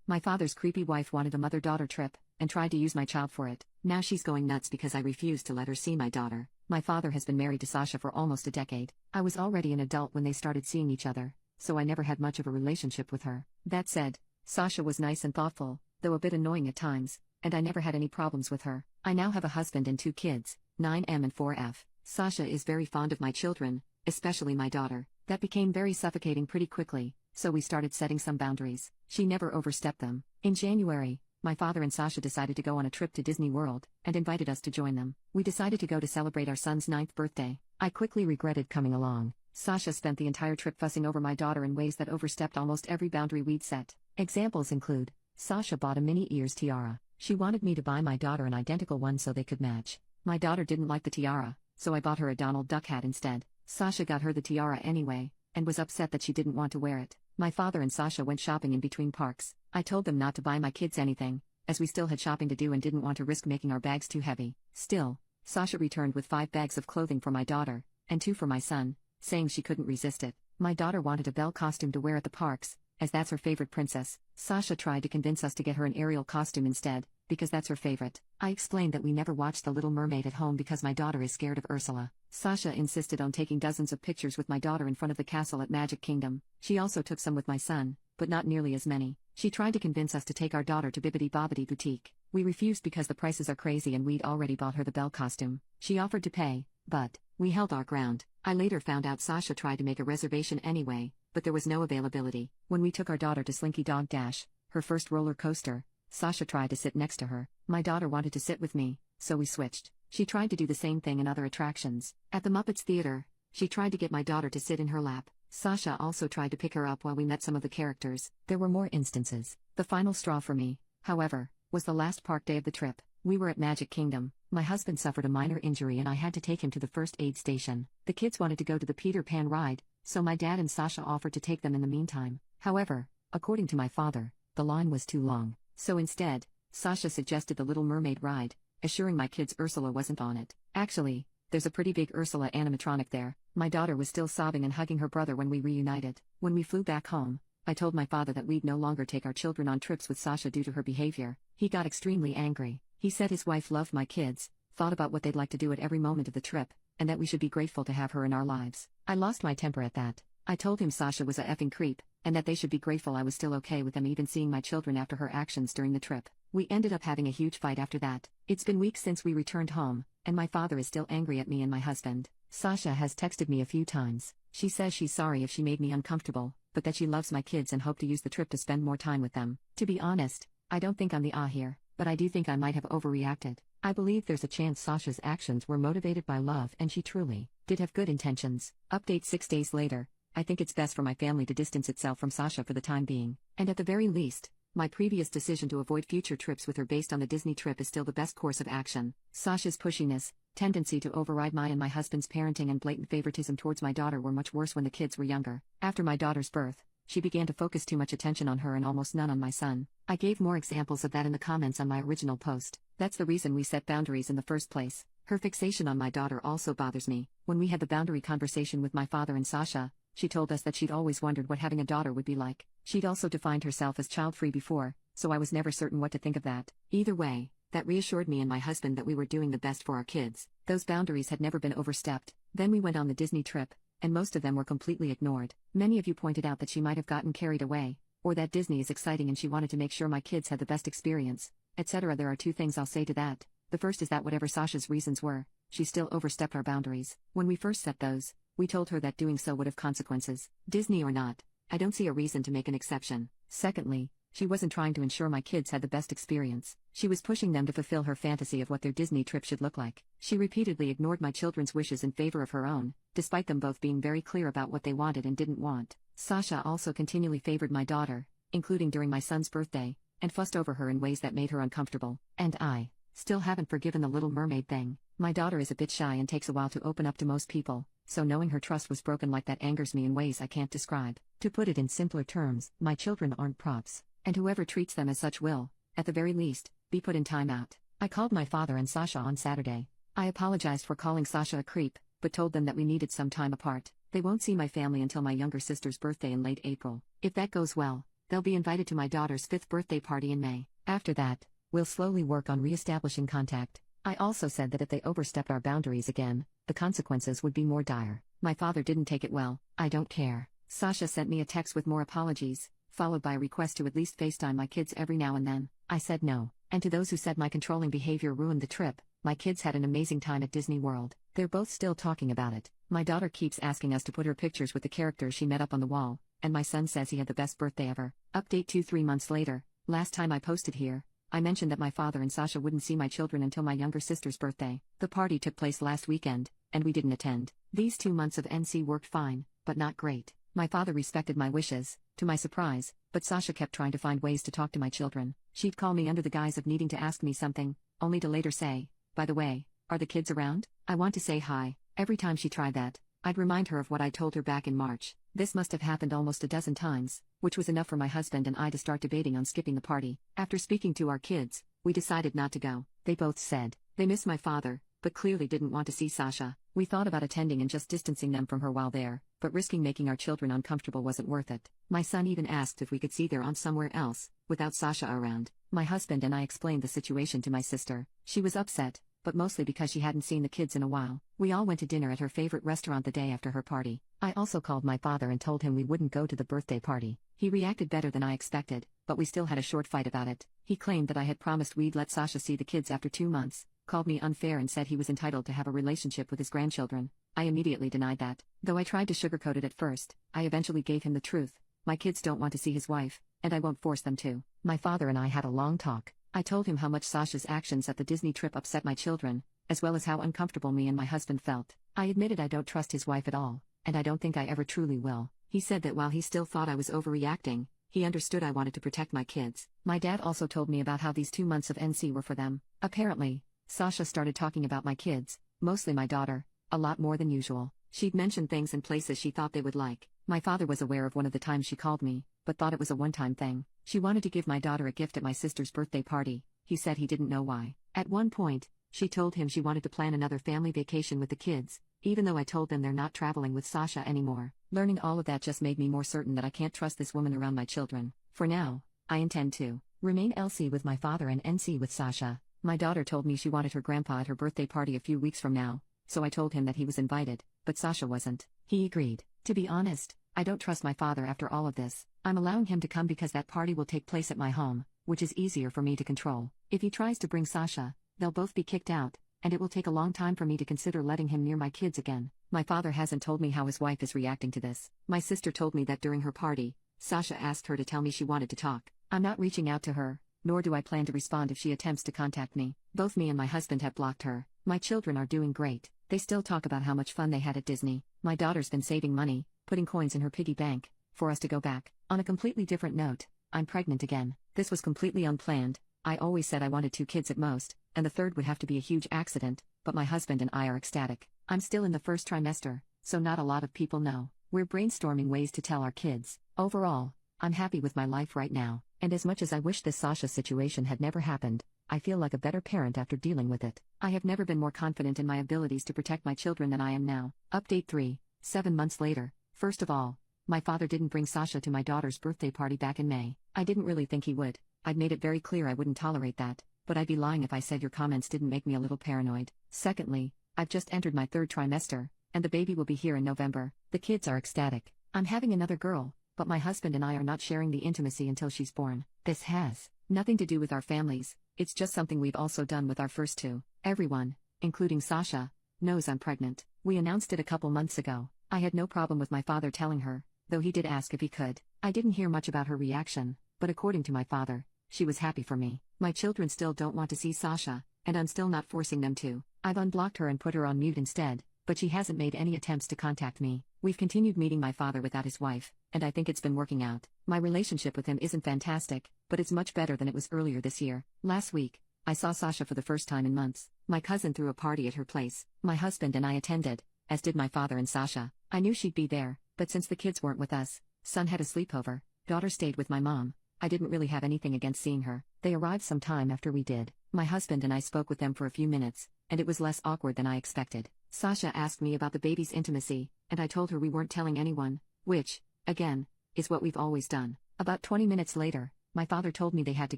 My father's creepy wife wanted a mother-daughter trip, and tried to use my child for it. Now she's going nuts because I refused to let her see my daughter. My father has been married to Sasha for almost a decade. I was already an adult when they started seeing each other, so I never had much of a relationship with her. That said, Sasha was nice and thoughtful, though a bit annoying at times, and I never had any problems with her. I now have a husband and 2 kids, 9M and 4F. Sasha is very fond of my children, especially my daughter. That became very suffocating pretty quickly, so we started setting some boundaries. She never overstepped them. In January, my father and Sasha decided to go on a trip to Disney World, and invited us to join them. We decided to go to celebrate our son's 9th birthday. I quickly regretted coming along. Sasha spent the entire trip fussing over my daughter in ways that overstepped almost every boundary we'd set. Examples include, Sasha bought a mini ears tiara. She wanted me to buy my daughter an identical one so they could match. My daughter didn't like the tiara, so I bought her a Donald Duck hat instead. Sasha got her the tiara anyway, and was upset that she didn't want to wear it. My father and Sasha went shopping in between parks. I told them not to buy my kids anything, as we still had shopping to do and didn't want to risk making our bags too heavy. Still, Sasha returned with 5 bags of clothing for my daughter, and 2 for my son, saying she couldn't resist it. My daughter wanted a Belle costume to wear at the parks, as that's her favorite princess. Sasha tried to convince us to get her an Ariel costume instead, because that's her favorite. I explained that we never watched The Little Mermaid at home because my daughter is scared of Ursula. Sasha insisted on taking dozens of pictures with my daughter in front of the castle at Magic Kingdom. She also took some with my son, but not nearly as many. She tried to convince us to take our daughter to Bibbidi Bobbidi Boutique. We refused because the prices are crazy and we'd already bought her the Belle costume. She offered to pay, but we held our ground. I later found out Sasha tried to make a reservation anyway, but there was no availability. When we took our daughter to Slinky Dog Dash, her first roller coaster, Sasha tried to sit next to her. My daughter wanted to sit with me, so we switched. She tried to do the same thing in other attractions. At the Muppets Theater, she tried to get my daughter to sit in her lap. Sasha also tried to pick her up while we met some of the characters. There were more instances. The final straw for me, however, was the last park day of the trip. We were at Magic Kingdom. My husband suffered a minor injury and I had to take him to the first aid station. The kids wanted to go to the Peter Pan ride, so my dad and Sasha offered to take them in the meantime. However, according to my father, the line was too long. So instead, Sasha suggested the Little Mermaid ride, assuring my kids Ursula wasn't on it. Actually, there's a pretty big Ursula animatronic there. My daughter was still sobbing and hugging her brother when we reunited. When we flew back home, I told my father that we'd no longer take our children on trips with Sasha due to her behavior. He got extremely angry. He said his wife loved my kids, thought about what they'd like to do at every moment of the trip, and that we should be grateful to have her in our lives. I lost my temper at that. I told him Sasha was a effing creep, and that they should be grateful I was still okay with them even seeing my children after her actions during the trip. We ended up having a huge fight after that. It's been weeks since we returned home, and my father is still angry at me and my husband. Sasha has texted me a few times. She says she's sorry if she made me uncomfortable, but that she loves my kids and hoped to use the trip to spend more time with them. To be honest, I don't think I'm the here, but I do think I might have overreacted. I believe there's a chance Sasha's actions were motivated by love and she truly did have good intentions. Update 6 days later. I think it's best for my family to distance itself from Sasha for the time being, and at the very least, my previous decision to avoid future trips with her based on the Disney trip is still the best course of action. Sasha's pushiness, tendency to override my and my husband's parenting and blatant favoritism towards my daughter were much worse when the kids were younger. After my daughter's birth, she began to focus too much attention on her and almost none on my son. I gave more examples of that in the comments on my original post. That's the reason we set boundaries in the first place. Her fixation on my daughter also bothers me. When we had the boundary conversation with my father and Sasha, she told us that she'd always wondered what having a daughter would be like. She'd also defined herself as child-free before, so I was never certain what to think of that. Either way, that reassured me and my husband that we were doing the best for our kids. Those boundaries had never been overstepped. Then we went on the Disney trip, and most of them were completely ignored. Many of you pointed out that she might have gotten carried away, or that Disney is exciting and she wanted to make sure my kids had the best experience, etc. There are 2 things I'll say to that. The first is that whatever Sasha's reasons were, she still overstepped our boundaries. When we first set those, we told her that doing so would have consequences. Disney or not, I don't see a reason to make an exception. Secondly, she wasn't trying to ensure my kids had the best experience. She was pushing them to fulfill her fantasy of what their Disney trip should look like. She repeatedly ignored my children's wishes in favor of her own, despite them both being very clear about what they wanted and didn't want. Sasha also continually favored my daughter, including during my son's birthday, and fussed over her in ways that made her uncomfortable. And I still haven't forgiven the Little Mermaid thing. My daughter is a bit shy and takes a while to open up to most people, so knowing her trust was broken like that angers me in ways I can't describe. To put it in simpler terms, my children aren't props, and whoever treats them as such will, at the very least, be put in timeout. I called my father and Sasha on Saturday. I apologized for calling Sasha a creep, but told them that we needed some time apart. They won't see my family until my younger sister's birthday in late April. If that goes well, They'll be invited to my daughter's 5th birthday party in May. After that, we'll slowly work on re-establishing contact. I also said that if they overstepped our boundaries again, the consequences would be more dire. My father didn't take it well. I don't care. Sasha sent me a text with more apologies, followed by a request to at least FaceTime my kids every now and then. I said no. And to those who said my controlling behavior ruined the trip, my kids had an amazing time at Disney World. They're both still talking about it. My daughter keeps asking us to put her pictures with the characters she met up on the wall, and my son says he had the best birthday ever. Update 2-3 months later. Last time I posted here, I mentioned that my father and Sasha wouldn't see my children until my younger sister's birthday. The party took place last weekend, and we didn't attend. These 2 months of NC worked fine, but not great. My father respected my wishes, to my surprise, but Sasha kept trying to find ways to talk to my children. She'd call me under the guise of needing to ask me something, only to later say, "By the way, are the kids around? I want to say hi." Every time she tried that, I'd remind her of what I told her back in March. This must have happened almost a dozen times, which was enough for my husband and I to start debating on skipping the party. After speaking to our kids, we decided not to go. They both said they miss my father, but clearly didn't want to see Sasha. We thought about attending and just distancing them from her while there, but risking making our children uncomfortable wasn't worth it. My son even asked if we could see their aunt somewhere else, without Sasha around. My husband and I explained the situation to my sister. She was upset, but mostly because she hadn't seen the kids in a while. We all went to dinner at her favorite restaurant the day after her party. I also called my father and told him we wouldn't go to the birthday party. He reacted better than I expected, but we still had a short fight about it. He claimed that I had promised we'd let Sasha see the kids after 2 months, called me unfair and said he was entitled to have a relationship with his grandchildren. I immediately denied that. Though I tried to sugarcoat it at first, I eventually gave him the truth. My kids don't want to see his wife, and I won't force them to. My father and I had a long talk. I told him how much Sasha's actions at the Disney trip upset my children, as well as how uncomfortable me and my husband felt. I admitted I don't trust his wife at all, and I don't think I ever truly will. He said that while he still thought I was overreacting, he understood I wanted to protect my kids. My dad also told me about how these 2 months of NC were for them. Apparently, Sasha started talking about my kids, mostly my daughter, a lot more than usual. She'd mention things and places she thought they would like. My father was aware of one of the times she called me, but thought it was a one-time thing. She wanted to give my daughter a gift at my sister's birthday party. He said he didn't know why. At one point, she told him she wanted to plan another family vacation with the kids, even though I told them they're not traveling with Sasha anymore. Learning all of that just made me more certain that I can't trust this woman around my children. For now, I intend to remain LC with my father and NC with Sasha. My daughter told me she wanted her grandpa at her birthday party a few weeks from now, so I told him that he was invited, but Sasha wasn't. He agreed. To be honest, I don't trust my father after all of this. I'm allowing him to come because that party will take place at my home, which is easier for me to control. If he tries to bring Sasha, they'll both be kicked out, and it will take a long time for me to consider letting him near my kids again. My father hasn't told me how his wife is reacting to this. My sister told me that during her party, Sasha asked her to tell me she wanted to talk. I'm not reaching out to her, nor do I plan to respond if she attempts to contact me. Both me and my husband have blocked her. My children are doing great. They still talk about how much fun they had at Disney. My daughter's been saving money, putting coins in her piggy bank, for us to go back. On a completely different note, I'm pregnant again. This was completely unplanned. I always said I wanted 2 kids at most, and the third would have to be a huge accident, but my husband and I are ecstatic. I'm still in the first trimester, so not a lot of people know. We're brainstorming ways to tell our kids. Overall, I'm happy with my life right now, and as much as I wish this Sasha situation had never happened, I feel like a better parent after dealing with it. I have never been more confident in my abilities to protect my children than I am now. Update 3, 7 months later. First of all, my father didn't bring Sasha to my daughter's birthday party back in May. I didn't really think he would. I'd made it very clear I wouldn't tolerate that, but I'd be lying if I said your comments didn't make me a little paranoid. Secondly, I've just entered my 3rd trimester, and the baby will be here in November. The kids are ecstatic. I'm having another girl, but my husband and I are not sharing the intimacy until she's born. This has nothing to do with our families, it's just something we've also done with our first 2. Everyone, including Sasha, knows I'm pregnant. We announced it a couple months ago. I had no problem with my father telling her, though he did ask if he could. I didn't hear much about her reaction, but according to my father, she was happy for me. My children still don't want to see Sasha, and I'm still not forcing them to. I've unblocked her and put her on mute instead, but she hasn't made any attempts to contact me. We've continued meeting my father without his wife, and I think it's been working out. My relationship with him isn't fantastic, but it's much better than it was earlier this year. Last week, I saw Sasha for the first time in months. My cousin threw a party at her place. My husband and I attended, as did my father and Sasha. I knew she'd be there, but since the kids weren't with us, son had a sleepover, daughter stayed with my mom. I didn't really have anything against seeing her. They arrived some time after we did. My husband and I spoke with them for a few minutes, and it was less awkward than I expected. Sasha asked me about the baby's intimacy, and I told her we weren't telling anyone, which, again, is what we've always done. About 20 minutes later, my father told me they had to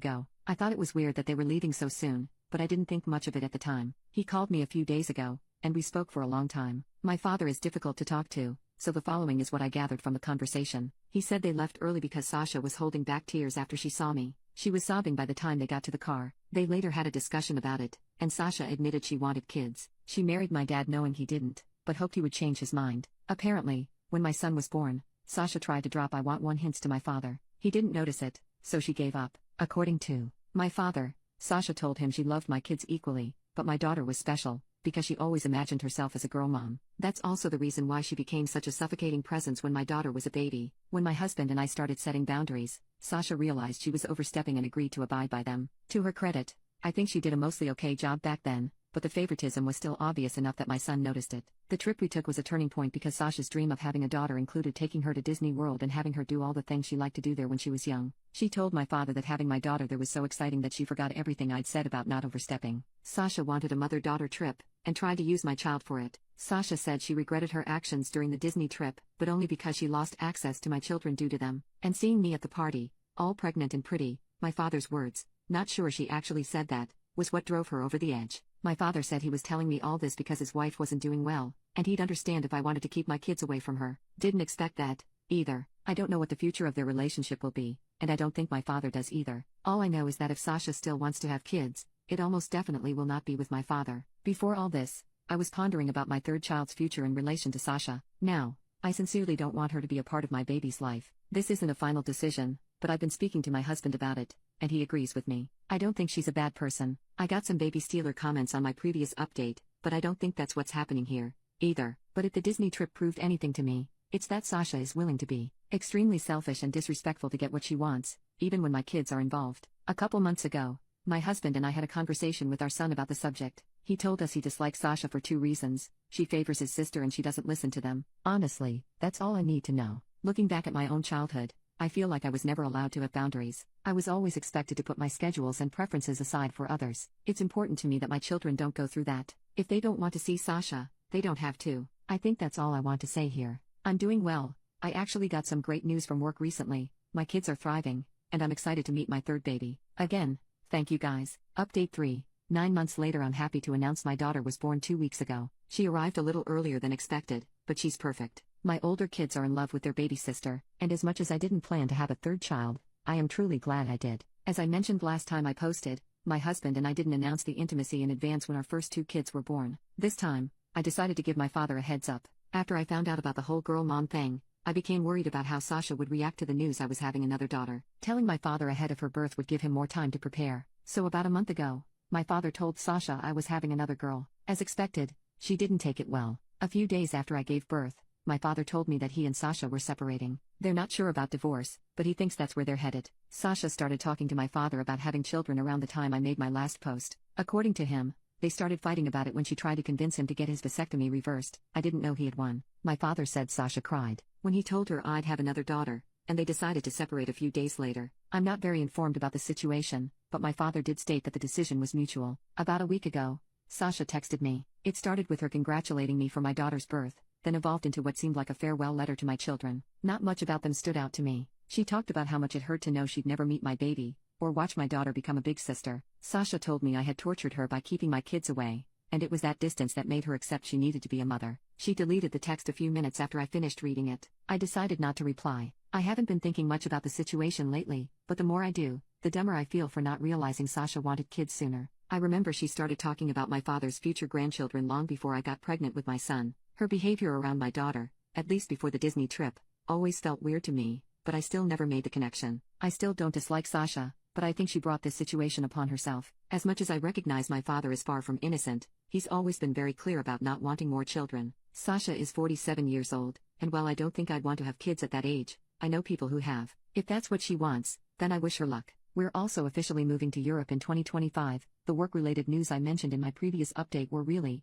go. I thought it was weird that they were leaving so soon, but I didn't think much of it at the time. He called me a few days ago, and we spoke for a long time. My father is difficult to talk to, so the following is what I gathered from the conversation. He said they left early because Sasha was holding back tears after she saw me. She was sobbing by the time they got to the car. They later had a discussion about it, and Sasha admitted she wanted kids. She married my dad knowing he didn't, but hoped he would change his mind. Apparently, when my son was born, Sasha tried to drop "I want one" hints to my father. He didn't notice it, so she gave up. According to my father, Sasha told him she loved my kids equally, but my daughter was special, because she always imagined herself as a girl mom. That's also the reason why she became such a suffocating presence when my daughter was a baby. When my husband and I started setting boundaries, Sasha realized she was overstepping and agreed to abide by them. To her credit, I think she did a mostly okay job back then, but the favoritism was still obvious enough that my son noticed it. The trip we took was a turning point because Sasha's dream of having a daughter included taking her to Disney World and having her do all the things she liked to do there when she was young. She told my father that having my daughter there was so exciting that she forgot everything I'd said about not overstepping. Sasha wanted a mother-daughter trip, and tried to use my child for it. Sasha said she regretted her actions during the Disney trip, but only because she lost access to my children due to them. And seeing me at the party, all pregnant and pretty, my father's words, not sure she actually said that, was what drove her over the edge. My father said he was telling me all this because his wife wasn't doing well, and he'd understand if I wanted to keep my kids away from her. Didn't expect that, either. I don't know what the future of their relationship will be, and I don't think my father does either. All I know is that if Sasha still wants to have kids, it almost definitely will not be with my father. Before all this, I was pondering about my third child's future in relation to Sasha. Now, I sincerely don't want her to be a part of my baby's life. This isn't a final decision, but I've been speaking to my husband about it, and he agrees with me. I don't think she's a bad person. I got some baby stealer comments on my previous update, but I don't think that's what's happening here, either. But if the Disney trip proved anything to me, it's that Sasha is willing to be extremely selfish and disrespectful to get what she wants, even when my kids are involved. A couple months ago, my husband and I had a conversation with our son about the subject. He told us he dislikes Sasha for 2 reasons: she favors his sister and she doesn't listen to them. Honestly, that's all I need to know. Looking back at my own childhood, I feel like I was never allowed to have boundaries. I was always expected to put my schedules and preferences aside for others. It's important to me that my children don't go through that. If they don't want to see Sasha, they don't have to. I think that's all I want to say here. I'm doing well. I actually got some great news from work recently. My kids are thriving, and I'm excited to meet my third baby. Again, thank you guys. Update 3. 9 months later, I'm happy to announce my daughter was born 2 weeks ago. She arrived a little earlier than expected, but she's perfect. My older kids are in love with their baby sister, and as much as I didn't plan to have a third child, I am truly glad I did. As I mentioned last time I posted, my husband and I didn't announce the intimacy in advance when our first 2 kids were born. This time, I decided to give my father a heads up. After I found out about the whole girl mom thing, I became worried about how Sasha would react to the news I was having another daughter. Telling my father ahead of her birth would give him more time to prepare. So about a month ago, my father told Sasha I was having another girl. As expected, she didn't take it well. A few days after I gave birth, my father told me that he and Sasha were separating. They're not sure about divorce, but he thinks that's where they're headed. Sasha started talking to my father about having children around the time I made my last post. According to him, they started fighting about it when she tried to convince him to get his vasectomy reversed. I didn't know he had won. My father said Sasha cried when he told her I'd have another daughter, and they decided to separate a few days later. I'm not very informed about the situation, but my father did state that the decision was mutual. About a week ago, Sasha texted me. It started with her congratulating me for my daughter's birth, then evolved into what seemed like a farewell letter to my children. Not much about them stood out to me. She talked about how much it hurt to know she'd never meet my baby, or watch my daughter become a big sister. Sasha told me I had tortured her by keeping my kids away, and it was that distance that made her accept she needed to be a mother. She deleted the text a few minutes after I finished reading it. I decided not to reply. I haven't been thinking much about the situation lately, but the more I do, the dumber I feel for not realizing Sasha wanted kids sooner. I remember she started talking about my father's future grandchildren long before I got pregnant with my son. Her behavior around my daughter, at least before the Disney trip, always felt weird to me, but I still never made the connection. I still don't dislike Sasha, but I think she brought this situation upon herself. As much as I recognize my father is far from innocent, he's always been very clear about not wanting more children. Sasha is 47 years old, and while I don't think I'd want to have kids at that age, I know people who have. If that's what she wants, then I wish her luck. We're also officially moving to Europe in 2025. The work-related news I mentioned in my previous update were really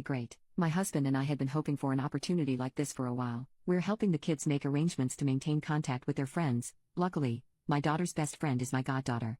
great. My husband and I had been hoping for an opportunity like this for a while. We're helping the kids make arrangements to maintain contact with their friends. Luckily, my daughter's best friend is my goddaughter.